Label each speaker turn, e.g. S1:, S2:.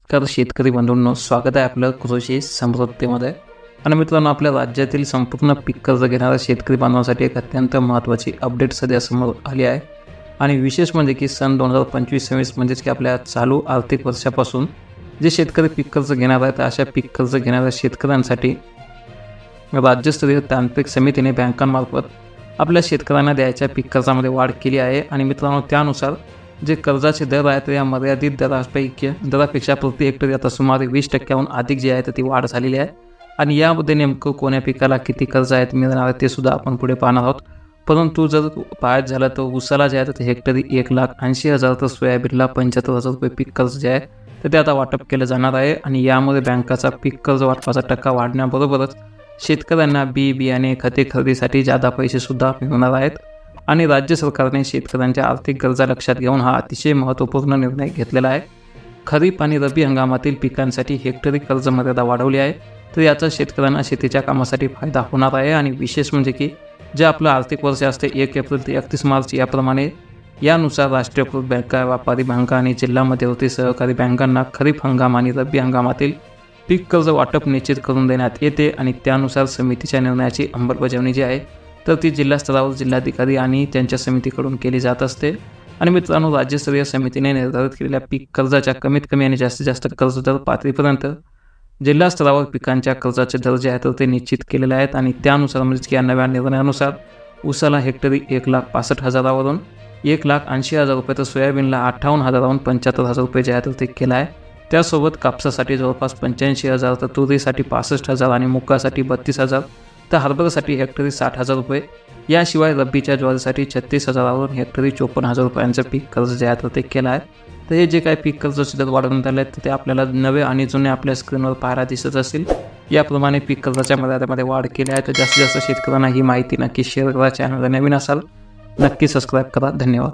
S1: नमस्कार शेतकरी बंधूंनो, स्वागत आहे आपलं कृषी समृद्धीमध्ये. आणि मित्रांनो, आपल्या राज्यातील संपूर्ण पीक कर्ज घेणाऱ्या शेतकरी बांधवांसाठी एक अत्यंत महत्त्वाची अपडेट सध्या समोर आली आहे. आणि विशेष म्हणजे की सन 2025-26 म्हणजेच की आपल्या चालू आर्थिक वर्षापासून जे शेतकरी पीक कर्ज घेणार आहेत, अशा पीक कर्ज घेणाऱ्या शेतकऱ्यांसाठी राज्यस्तरीय तांत्रिक समितीने बँकांमार्फत आपल्या शेतकऱ्यांना द्यायच्या पीक कर्जामध्ये वाढ केली आहे. आणि मित्रांनो, त्यानुसार जे कर्जाचे दर आहेत या मर्यादित दरापेक्षा प्रति हेक्टरी आता सुमारे 20% अधिक जे आहे तर ती वाढ झालेली आहे. आणि यामध्ये नेमकं कोण्या पिकाला किती कर्ज आहेत मिळणार आहे ते सुद्धा आपण पुढे पाहणार आहोत. परंतु जर पाहायचं झालं तर ऊसाला जे आहे तर हेक्टरी 1,80,000, तर सोयाबीनला 75,000 रुपये पीक कर्ज जे आहे तर ते आता वाटप केलं जाणार आहे. आणि यामध्ये बँकाचा पीक कर्ज वाटपाचा टक्का वाढण्याबरोबरच शेतकऱ्यांना बियाणे खते खरेदीसाठी जादा पैसे सुद्धा मिळणार आहेत. आणि राज्य सरकारने शेतकऱ्यांच्या आर्थिक गरजा लक्षात घेऊन हा अतिशय महत्त्वपूर्ण निर्णय घेतलेला आहे. खरीप आणि रब्बी हंगामातील पिकांसाठी हेक्टरी कर्ज मर्यादा वाढवली आहे, तर याचा शेतकऱ्यांना शेतीच्या कामासाठी फायदा होणार आहे. आणि विशेष म्हणजे की जे आपलं आर्थिक वर्ष असते 1 एप्रिल ते 31 मार्च याप्रमाणे यानुसार राष्ट्रीयकृत बँका, व्यापारी बँका आणि जिल्हा मध्यवर्ती सहकारी बँकांना खरीप हंगाम आणि रब्बी हंगामातील पीक कर्ज वाटप निश्चित करून देण्यात येते. आणि त्यानुसार समितीच्या निर्णयाची अंमलबजावणी जी आहे तर ती जिल्हा स्तरावर जिल्हाधिकारी आणि त्यांच्या समितीकडून केली जात असते. आणि मित्रांनो, राज्यस्तरीय समितीने निर्धारित केलेल्या पीक कर्जाच्या कमीत कमी आणि जास्तीत जास्त कर्जदर पातळीपर्यंत जिल्हा स्तरावर पिकांच्या कर्जाचे दर जे आहेत तर ते निश्चित केलेले आहेत. आणि त्यानुसार म्हणजे की या नव्या निर्णयानुसार ऊसाला हेक्टरी 1,65,000 वरून 1,80,000 रुपये, तर सोयाबीनला 58,000 वरून 75,000 रुपये जे आहे तर ते केलं आहे. त्यासोबत कापसासाठी जवळपास 85,000, तर तुरीसाठी 65,000 आणि मुगासाठी 32,000, तर हरभऱ्यासाठी हेक्टरी 60,000 रुपये. याशिवाय रब्बीच्या ज्वारीसाठी 36,000 वरून हेक्टरी 54,000 रुपयांचं पीक कर्ज जे आहे तर ते केलं आहे. तर हे जे काही पीक कर्जाचे दर वाढवण्यात आले आहेत ते आपल्याला नवे आणि जुने आपल्या स्क्रीनवर पाहायला दिसत असतील. याप्रमाणे पीक कर्जाच्या मर्यादेमध्ये वाढ केली आहे. तर जास्तीत जास्त शेतकऱ्यांना ही माहिती नक्की शेअर करा. चॅनलला नवीन असाल नक्की सबस्क्राईब करा. धन्यवाद.